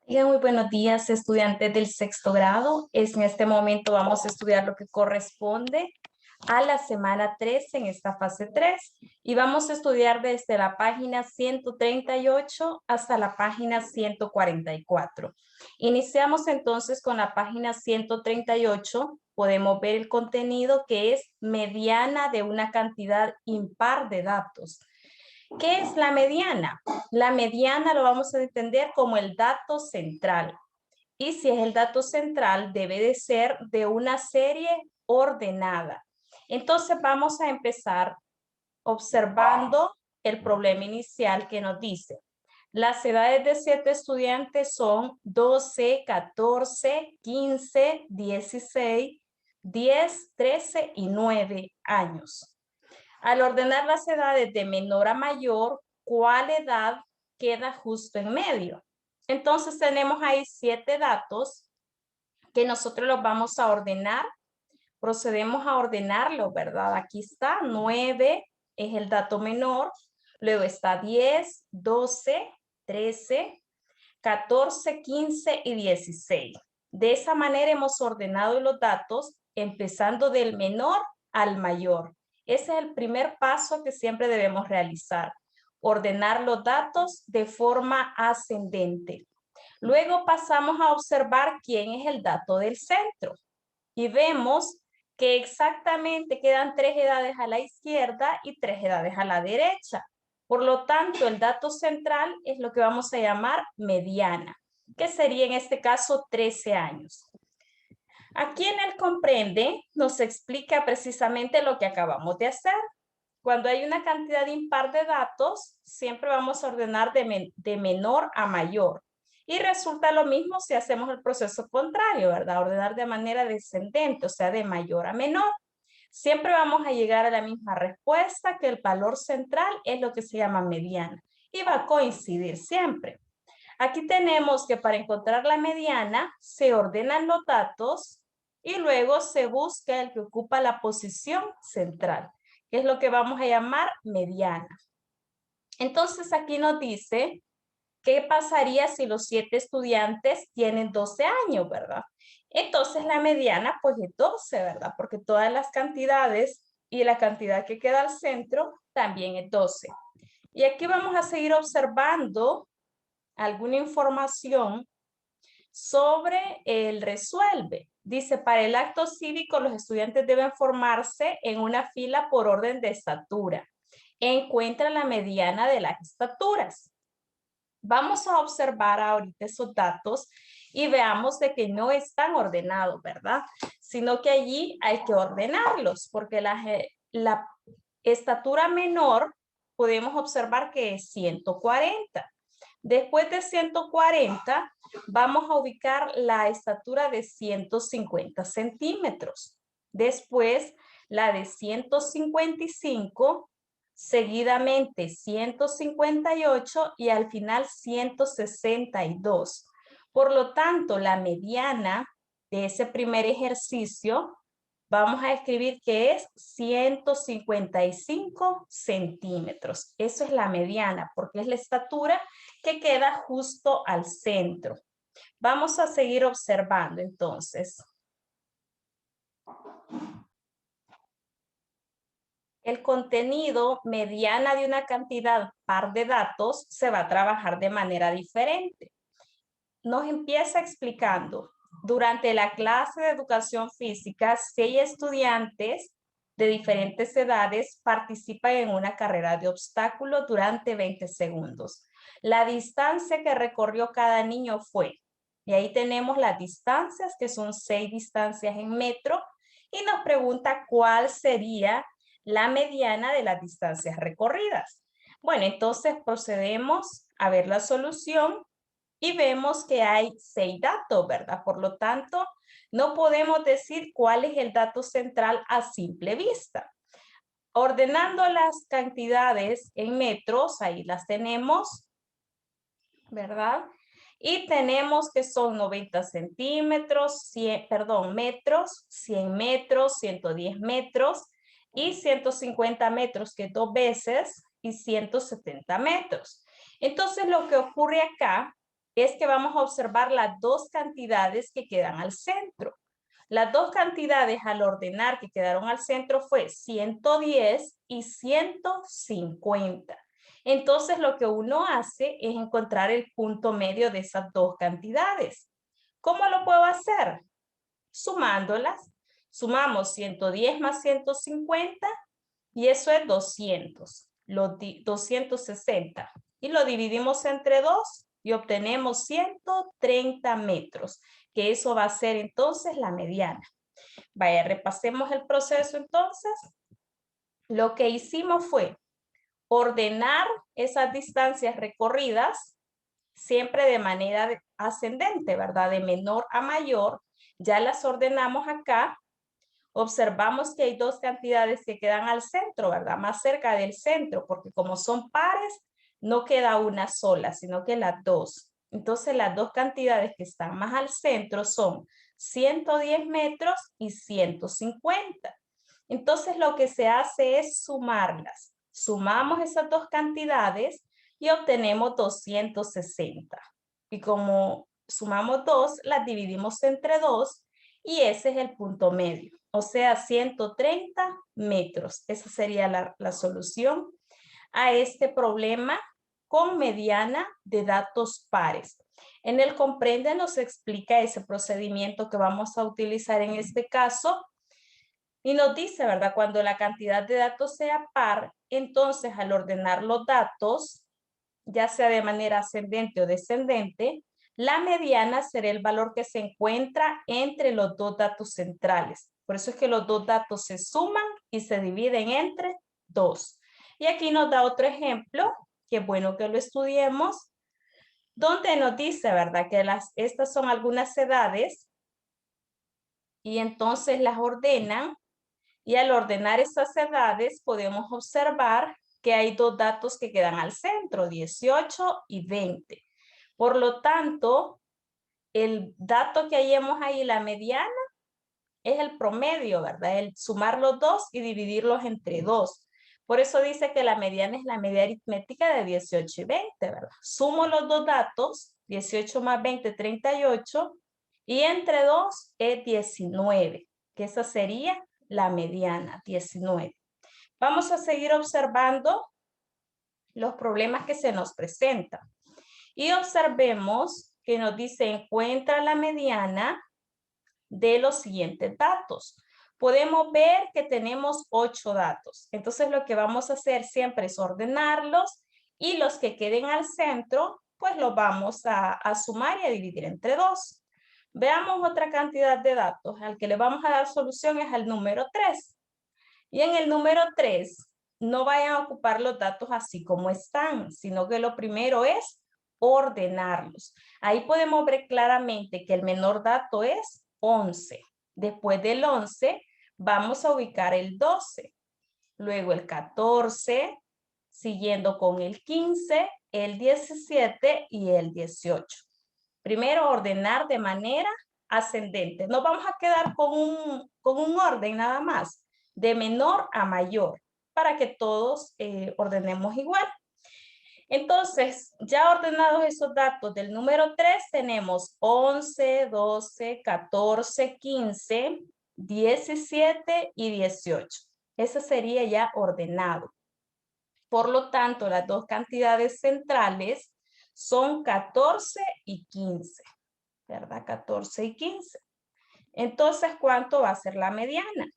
Muy buenos días, estudiantes del sexto grado. En este momento vamos a estudiar lo que corresponde a la semana 13 en esta fase 3 y vamos a estudiar desde la página 138 hasta la página 144. Iniciamos entonces con la página 138. Podemos ver el contenido que es mediana de una cantidad impar de datos. ¿Qué es la mediana? La mediana lo vamos a entender como el dato central. Y si es el dato central, debe de ser de una serie ordenada. Entonces vamos a empezar observando el problema inicial que nos dice. Las edades de 7 estudiantes son 12, 14, 15, 16, 10, 13 y 9 años. Al ordenar las edades de menor a mayor, ¿cuál edad queda justo en medio? Entonces tenemos ahí 7 datos que nosotros los vamos a ordenar. Procedemos a ordenarlo, ¿verdad? Aquí está, 9 es el dato menor, luego está 10, 12, 13, 14, 15 y 16. De esa manera hemos ordenado los datos empezando del menor al mayor. Ese es el primer paso que siempre debemos realizar, ordenar los datos de forma ascendente. Luego pasamos a observar quién es el dato del centro y vemos que exactamente quedan 3 edades a la izquierda y 3 edades a la derecha. Por lo tanto, el dato central es lo que vamos a llamar mediana, que sería en este caso 13 años. Aquí en el comprende nos explica precisamente lo que acabamos de hacer. Cuando hay una cantidad impar de datos, siempre vamos a ordenar de menor a mayor. Y resulta lo mismo si hacemos el proceso contrario, ¿verdad? Ordenar de manera descendente, o sea, de mayor a menor. Siempre vamos a llegar a la misma respuesta, que el valor central es lo que se llama mediana. Y va a coincidir siempre. Aquí tenemos que para encontrar la mediana, se ordenan los datos y luego se busca el que ocupa la posición central, que es lo que vamos a llamar mediana. Entonces aquí nos dice, ¿qué pasaría si los 7 estudiantes tienen 12 años, verdad? Entonces la mediana pues es 12, ¿verdad? Porque todas las cantidades y la cantidad que queda al centro también es 12. Y aquí vamos a seguir observando alguna información sobre el resuelve. Dice, para el acto cívico los estudiantes deben formarse en una fila por orden de estatura. Encuentra la mediana de las estaturas. Vamos a observar ahorita esos datos y veamos de que no están ordenados, ¿verdad? Sino que allí hay que ordenarlos porque la estatura menor podemos observar que es 140. Después de 140, vamos a ubicar la estatura de 150 centímetros. Después, la de 155, seguidamente 158 y al final 162. Por lo tanto, la mediana de ese primer ejercicio, vamos a escribir que es 155 centímetros. Eso es la mediana, porque es la estatura que queda justo al centro. Vamos a seguir observando entonces. El contenido mediana de una cantidad par de datos se va a trabajar de manera diferente. Nos empieza explicando, durante la clase de educación física, 6 estudiantes de diferentes edades participan en una carrera de obstáculos durante 20 segundos. La distancia que recorrió cada niño fue, y ahí tenemos las distancias, que son 6 distancias en metro, y nos pregunta cuál sería la mediana de las distancias recorridas. Bueno, entonces procedemos a ver la solución y vemos que hay 6 datos, ¿verdad? Por lo tanto, no podemos decir cuál es el dato central a simple vista. Ordenando las cantidades en metros, ahí las tenemos, ¿verdad? Y tenemos que son 90 centímetros, 100, perdón, metros, 100 metros, 110 metros y 150 metros, que 2 veces, y 170 metros. Entonces, lo que ocurre acá es que vamos a observar las dos cantidades que quedan al centro. Las dos cantidades al ordenar que quedaron al centro fue 110 y 150. Entonces lo que uno hace es encontrar el punto medio de esas dos cantidades. ¿Cómo lo puedo hacer? Sumándolas. Sumamos 110 más 150 y eso es 200, 260. Y lo dividimos entre 2 y obtenemos 130 metros, que eso va a ser entonces la mediana. Vaya, repasemos el proceso entonces. Lo que hicimos fue ordenar esas distancias recorridas siempre de manera ascendente, ¿verdad? De menor a mayor. Ya las ordenamos acá. Observamos que hay dos cantidades que quedan al centro, ¿verdad? Más cerca del centro, porque como son pares, no queda una sola, sino que las dos. Entonces, las dos cantidades que están más al centro son 110 metros y 150. Entonces, lo que se hace es sumarlas. Sumamos esas dos cantidades y obtenemos 260. Y como sumamos 2, las dividimos entre 2 y ese es el punto medio. O sea, 130 metros. Esa sería la solución a este problema con mediana de datos pares. En el comprende nos explica ese procedimiento que vamos a utilizar en este caso y nos dice, ¿verdad? Cuando la cantidad de datos sea par, entonces al ordenar los datos, ya sea de manera ascendente o descendente, la mediana será el valor que se encuentra entre los dos datos centrales. Por eso es que los dos datos se suman y se dividen entre 2. Y aquí nos da otro ejemplo, que es bueno que lo estudiemos, donde nos dice, ¿verdad? Que estas son algunas edades y entonces las ordenan. Y al ordenar estas edades podemos observar que hay dos datos que quedan al centro, 18 y 20. Por lo tanto, el dato que hallemos ahí, la mediana, es el promedio, ¿verdad? El sumar los dos y dividirlos entre 2. Por eso dice que la mediana es la media aritmética de 18 y 20, ¿verdad? Sumo los dos datos, 18 más 20, 38, y entre 2 es 19, que esa sería la mediana, 19. Vamos a seguir observando los problemas que se nos presentan. Y observemos que nos dice, encuentra la mediana de los siguientes datos. Podemos ver que tenemos 8 datos. Entonces lo que vamos a hacer siempre es ordenarlos y los que queden al centro, pues los vamos a sumar y a dividir entre 2. Veamos otra cantidad de datos. Al que le vamos a dar solución es al número 3. Y en el número 3, no vayan a ocupar los datos así como están, sino que lo primero es ordenarlos. Ahí podemos ver claramente que el menor dato es 11. Después del 11, vamos a ubicar el 12. Luego el 14, siguiendo con el 15, el 17 y el 18. Primero, ordenar de manera ascendente. No vamos a quedar con un orden nada más, de menor a mayor, para que todos ordenemos igual. Entonces, ya ordenados esos datos del número 3, tenemos 11, 12, 14, 15, 17 y 18. Ese sería ya ordenado. Por lo tanto, las dos cantidades centrales son 14 y 15, ¿verdad? 14 y 15. Entonces, ¿cuánto va a ser la mediana?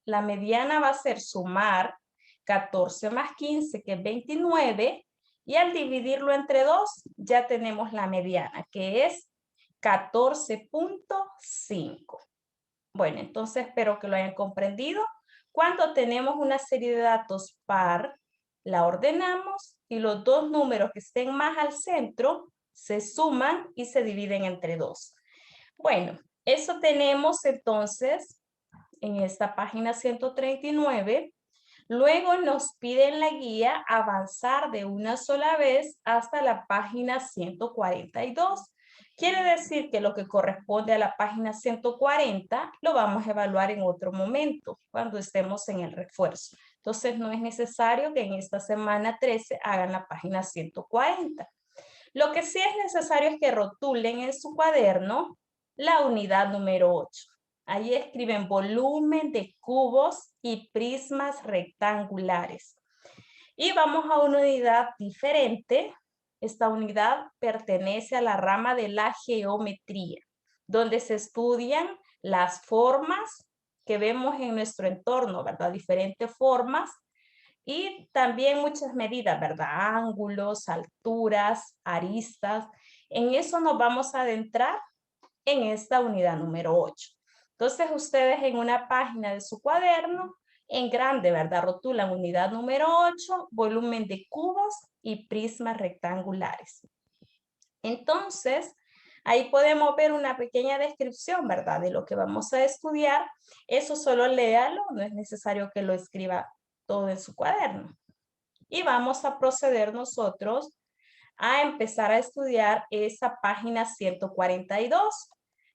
La mediana va a ser sumar 14 más 15, que es 29, y al dividirlo entre 2, ya tenemos la mediana, que es 14.5. Bueno, entonces espero que lo hayan comprendido. Cuando tenemos una serie de datos par, la ordenamos y los dos números que estén más al centro se suman y se dividen entre 2. Bueno, eso tenemos entonces en esta página 139. Luego nos piden la guía avanzar de una sola vez hasta la página 142. Quiere decir que lo que corresponde a la página 140 lo vamos a evaluar en otro momento, cuando estemos en el refuerzo. Entonces no es necesario que en esta semana 13 hagan la página 140. Lo que sí es necesario es que rotulen en su cuaderno la unidad número 8. Ahí escriben volumen de cubos y prismas rectangulares. Y vamos a una unidad diferente. Esta unidad pertenece a la rama de la geometría, donde se estudian las formas que vemos en nuestro entorno, ¿verdad? Diferentes formas y también muchas medidas, ¿verdad? Ángulos, alturas, aristas. En eso nos vamos a adentrar en esta unidad número 8. Entonces, ustedes en una página de su cuaderno, en grande, ¿verdad? Rotulan unidad número 8, volumen de cubos y prismas rectangulares. Entonces, ahí podemos ver una pequeña descripción, ¿verdad? De lo que vamos a estudiar. Eso solo léalo, no es necesario que lo escriba todo en su cuaderno. Y vamos a proceder nosotros a empezar a estudiar esa página 142,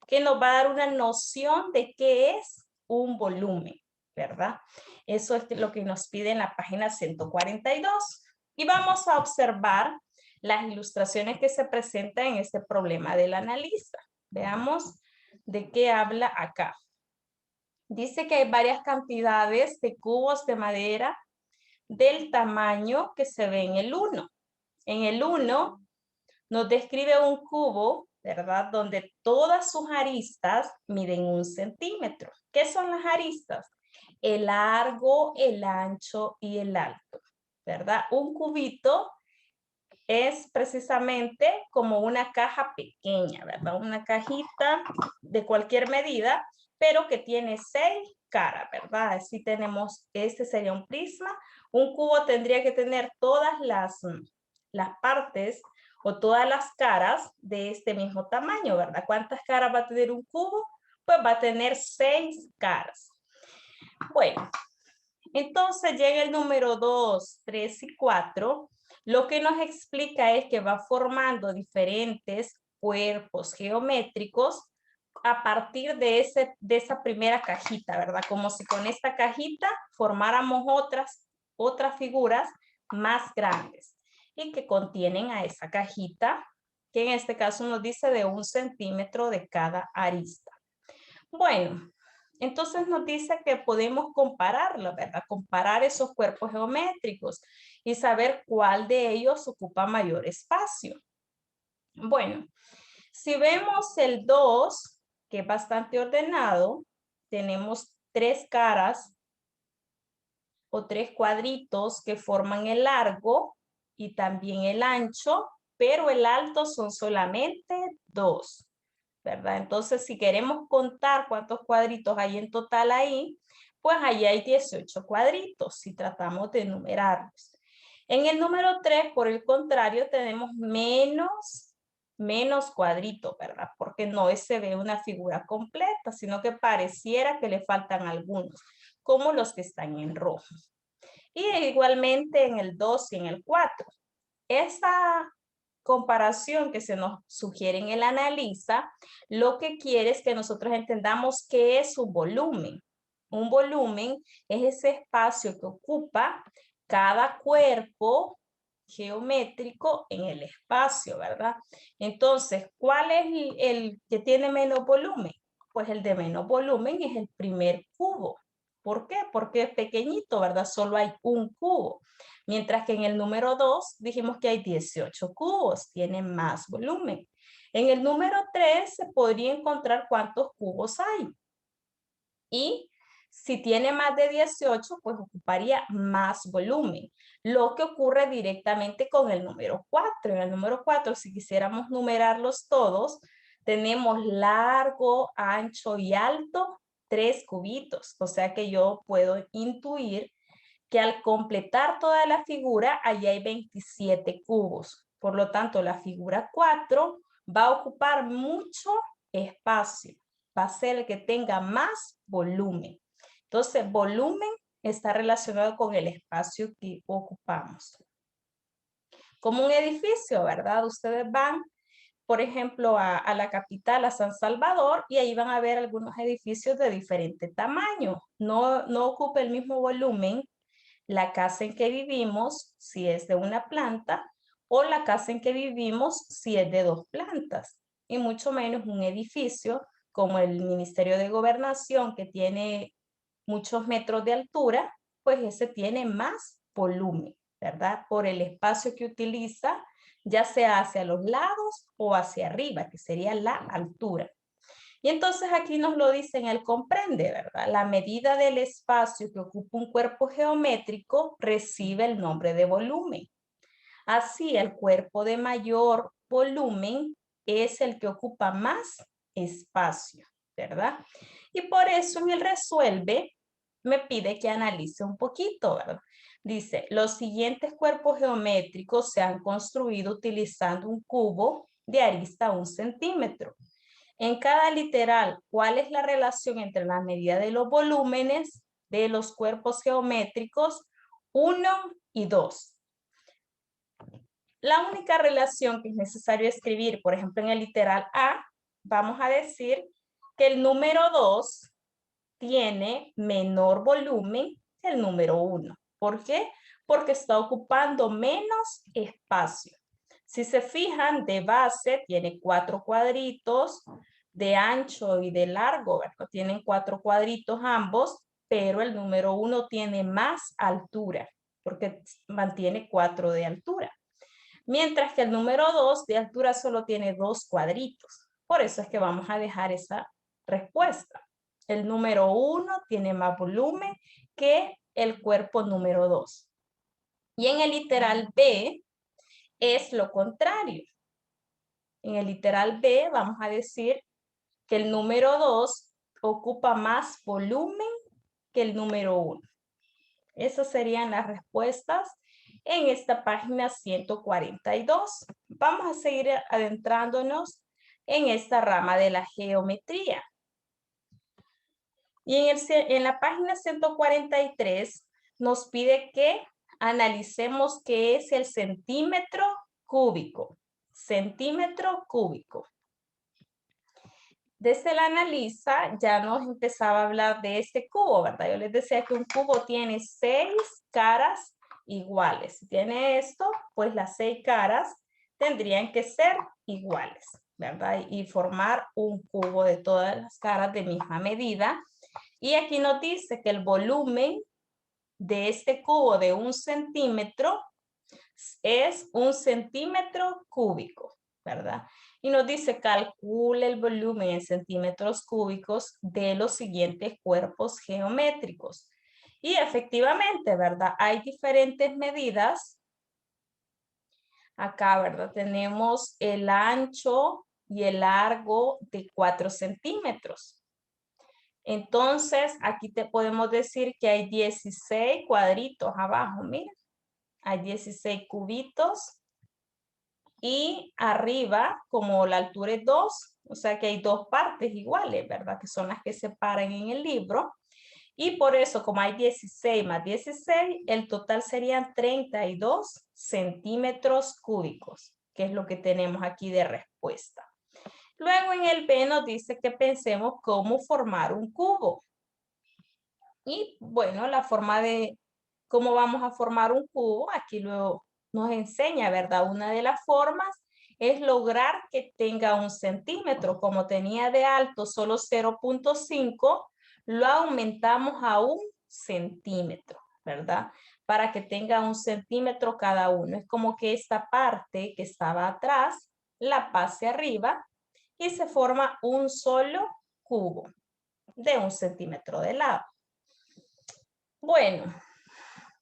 que nos va a dar una noción de qué es un volumen, ¿verdad? Eso es lo que nos pide en la página 142. Y vamos a observar las ilustraciones que se presentan en este problema del analista. Veamos de qué habla acá. Dice que hay varias cantidades de cubos de madera del tamaño que se ve en el 1. En el 1 nos describe un cubo, ¿verdad? Donde todas sus aristas miden 1 centímetro. ¿Qué son las aristas? El largo, el ancho y el alto, ¿verdad? Un cubito es precisamente como una caja pequeña, ¿verdad? Una cajita de cualquier medida, pero que tiene 6 caras, ¿verdad? Así tenemos, este sería un prisma. Un cubo tendría que tener todas las partes o todas las caras de este mismo tamaño, ¿verdad? ¿Cuántas caras va a tener un cubo? Pues va a tener 6 caras. Bueno, entonces llega el número 2, 3 y 4. Lo que nos explica es que va formando diferentes cuerpos geométricos a partir de esa primera cajita, ¿verdad? Como si con esta cajita formáramos otras figuras más grandes y que contienen a esa cajita, que en este caso nos dice de 1 centímetro de cada arista. Bueno, entonces nos dice que podemos compararlo, ¿verdad? Comparar esos cuerpos geométricos y saber cuál de ellos ocupa mayor espacio. Bueno, si vemos el 2, que es bastante ordenado, tenemos 3 caras o 3 cuadritos que forman el largo y también el ancho, pero el alto son solamente 2. ¿Verdad? Entonces, si queremos contar cuántos cuadritos hay en total ahí, pues ahí hay 18 cuadritos si tratamos de enumerarlos. En el número 3, por el contrario, tenemos menos cuadritos, ¿verdad? Porque no se ve una figura completa, sino que pareciera que le faltan algunos, como los que están en rojo. Y igualmente en el 2 y en el 4. Esa comparación que se nos sugiere en el analiza, lo que quiere es que nosotros entendamos qué es un volumen. Un volumen es ese espacio que ocupa cada cuerpo geométrico en el espacio, ¿verdad? Entonces, ¿cuál es el que tiene menos volumen? Pues el de menos volumen es el primer cubo. ¿Por qué? Porque es pequeñito, ¿verdad? Solo hay un cubo. Mientras que en el número 2 dijimos que hay 18 cubos, tiene más volumen. En el número 3 se podría encontrar cuántos cubos hay. Y si tiene más de 18, pues ocuparía más volumen. Lo que ocurre directamente con el número 4. En el número 4, si quisiéramos numerarlos todos, tenemos largo, ancho y alto, 3 cubitos. O sea que yo puedo intuir que al completar toda la figura, allí hay 27 cubos. Por lo tanto, la figura 4 va a ocupar mucho espacio. Va a ser el que tenga más volumen. Entonces, volumen está relacionado con el espacio que ocupamos. Como un edificio, ¿verdad? Ustedes van, por ejemplo, a la capital, a San Salvador, y ahí van a ver algunos edificios de diferente tamaño. No ocupa el mismo volumen la casa en que vivimos, si es de una planta, o la casa en que vivimos si es de 2 plantas, y mucho menos un edificio como el Ministerio de Gobernación, que tiene muchos metros de altura, pues ese tiene más volumen, ¿verdad? Por el espacio que utiliza, ya sea hacia los lados o hacia arriba, que sería la altura. Y entonces aquí nos lo dicen, él comprende, ¿verdad? La medida del espacio que ocupa un cuerpo geométrico recibe el nombre de volumen. Así, el cuerpo de mayor volumen es el que ocupa más espacio, ¿verdad? Y por eso en el resuelve me pide que analice un poquito, ¿verdad? Dice, los siguientes cuerpos geométricos se han construido utilizando un cubo de arista 1 centímetro. En cada literal, ¿cuál es la relación entre la medida de los volúmenes de los cuerpos geométricos 1 y 2? La única relación que es necesario escribir, por ejemplo, en el literal A, vamos a decir que el número 2 tiene menor volumen que el número 1. ¿Por qué? Porque está ocupando menos espacio. Si se fijan, de base tiene 4 cuadritos, de ancho y de largo, ¿verdad? Tienen 4 cuadritos ambos, pero el número 1 tiene más altura, porque mantiene 4 de altura. Mientras que el número 2 de altura solo tiene 2 cuadritos. Por eso es que vamos a dejar esa respuesta. El número 1 tiene más volumen que el cuerpo número 2. Y en el literal B es lo contrario. En el literal B vamos a decir que el número 2 ocupa más volumen que el número 1. Esas serían las respuestas en esta página 142. Vamos a seguir adentrándonos en esta rama de la geometría. Y en la página 143 nos pide que analicemos qué es el centímetro cúbico. Centímetro cúbico. Desde la analiza ya nos empezaba a hablar de este cubo, ¿verdad? Yo les decía que un cubo tiene 6 caras iguales. Si tiene esto, pues las 6 caras tendrían que ser iguales, ¿verdad? Y formar un cubo de todas las caras de misma medida. Y aquí nos dice que el volumen de este cubo de 1 centímetro es 1 centímetro cúbico, ¿verdad? Y nos dice, calcule el volumen en centímetros cúbicos de los siguientes cuerpos geométricos. Y efectivamente, ¿verdad? Hay diferentes medidas. Acá, ¿verdad? Tenemos el ancho y el largo de 4 centímetros. Entonces, aquí te podemos decir que hay 16 cuadritos abajo, mira. Hay 16 cubitos. Y arriba, como la altura es 2, o sea que hay 2 partes iguales, ¿verdad? Que son las que separan en el libro. Y por eso, como hay 16 más 16, el total serían 32 centímetros cúbicos, que es lo que tenemos aquí de respuesta. Luego en el B nos dice que pensemos cómo formar un cubo. Y bueno, la forma de cómo vamos a formar un cubo, aquí luego nos enseña, ¿verdad? Una de las formas es lograr que tenga 1 centímetro. Como tenía de alto solo 0.5, lo aumentamos a 1 centímetro, ¿verdad? Para que tenga 1 centímetro cada uno. Es como que esta parte que estaba atrás la pase arriba y se forma un solo cubo de 1 centímetro de lado. Bueno,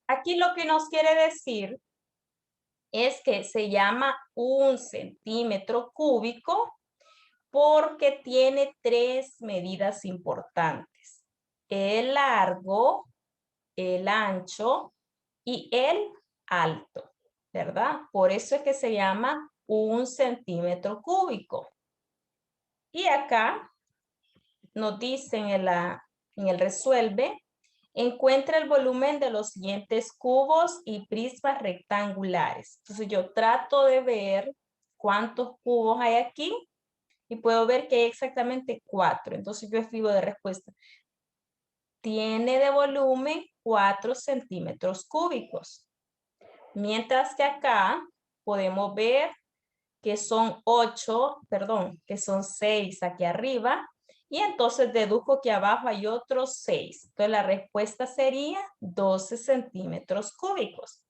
aquí lo que nos quiere decir es que se llama 1 centímetro cúbico porque tiene 3 medidas importantes: el largo, el ancho y el alto, ¿verdad? Por eso es que se llama 1 centímetro cúbico. Y acá nos dicen en el resuelve, encuentra el volumen de los siguientes cubos y prismas rectangulares. Entonces yo trato de ver cuántos cubos hay aquí y puedo ver que hay exactamente 4. Entonces yo escribo de respuesta, tiene de volumen 4 centímetros cúbicos. Mientras que acá podemos ver que son 6 aquí arriba. Y entonces dedujo que abajo hay otros 6. Entonces la respuesta sería 12 centímetros cúbicos.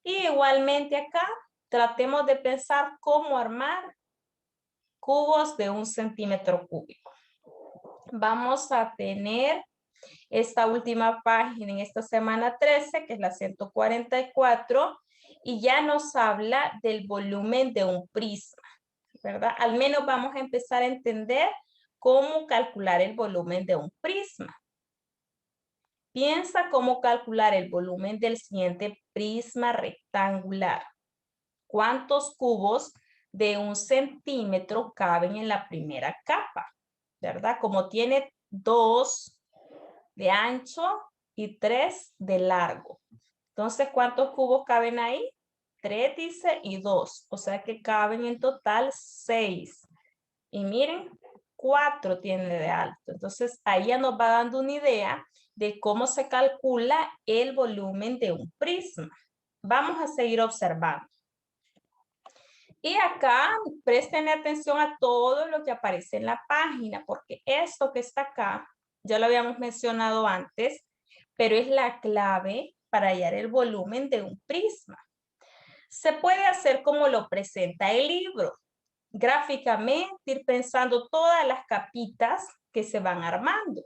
Y igualmente acá, tratemos de pensar cómo armar cubos de 1 centímetro cúbico. Vamos a tener esta última página en esta semana 13, que es la 144, y ya nos habla del volumen de un prisma, ¿verdad? Al menos vamos a empezar a entender cómo calcular el volumen de un prisma. Piensa cómo calcular el volumen del siguiente prisma rectangular. ¿Cuántos cubos de 1 centímetro caben en la primera capa? ¿Verdad? Como tiene 2 de ancho y 3 de largo. Entonces, ¿cuántos cubos caben ahí? 3 dice y 2. O sea que caben en total 6. Y miren, 4 tiene de alto. Entonces, ahí ya nos va dando una idea de cómo se calcula el volumen de un prisma. Vamos a seguir observando. Y acá, presten atención a todo lo que aparece en la página, porque esto que está acá, ya lo habíamos mencionado antes, pero es la clave para hallar el volumen de un prisma. Se puede hacer como lo presenta el libro. Gráficamente, ir pensando todas las capitas que se van armando.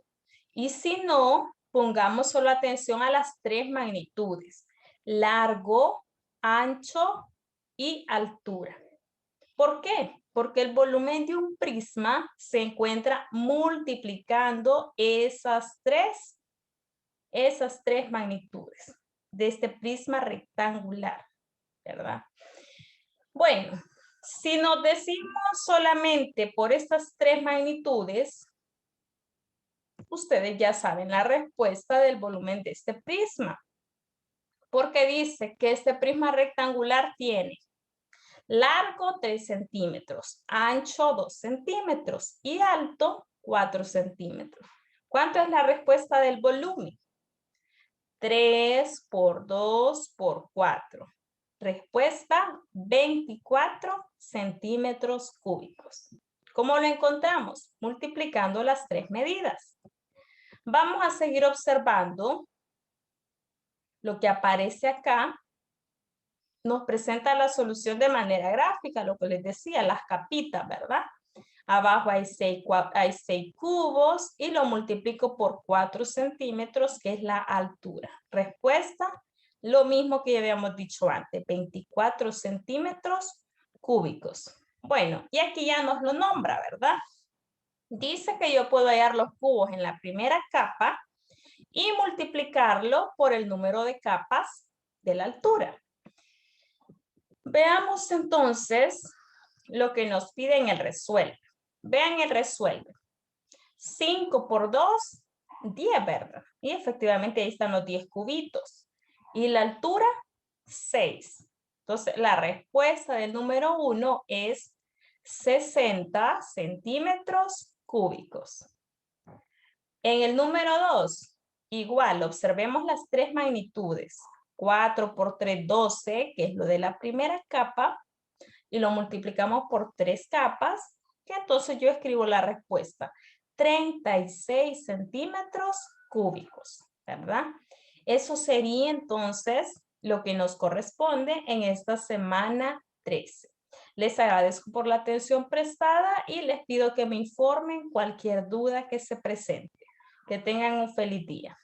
Y si no, pongamos solo atención a las 3 magnitudes: largo, ancho y altura. ¿Por qué? Porque el volumen de un prisma se encuentra multiplicando esas tres magnitudes de este prisma rectangular, ¿verdad? Bueno, si nos decimos solamente por estas 3 magnitudes, ustedes ya saben la respuesta del volumen de este prisma. Porque dice que este prisma rectangular tiene largo 3 centímetros, ancho 2 centímetros y alto 4 centímetros. ¿Cuánto es la respuesta del volumen? 3 por 2 por 4. Respuesta, 24 centímetros cúbicos. ¿Cómo lo encontramos? Multiplicando las 3 medidas. Vamos a seguir observando lo que aparece acá. Nos presenta la solución de manera gráfica, lo que les decía, las capitas, ¿verdad? Abajo hay 6 cubos y lo multiplico por 4 centímetros, que es la altura. Respuesta, lo mismo que ya habíamos dicho antes, 24 centímetros cúbicos. Bueno, y aquí ya nos lo nombra, ¿verdad? Dice que yo puedo hallar los cubos en la primera capa y multiplicarlo por el número de capas de la altura. Veamos entonces lo que nos pide en el resuelve. Vean el resuelve. 5 por 2, 10, ¿verdad? Y efectivamente ahí están los 10 cubitos. Y la altura, 6. Entonces, la respuesta del número 1 es 60 centímetros cúbicos. En el número 2, igual, observemos las 3 magnitudes. 4 por 3, 12, que es lo de la primera capa, y lo multiplicamos por 3 capas, que entonces yo escribo la respuesta. 36 centímetros cúbicos, ¿verdad? Eso sería entonces lo que nos corresponde en esta semana 13. Les agradezco por la atención prestada y les pido que me informen cualquier duda que se presente. Que tengan un feliz día.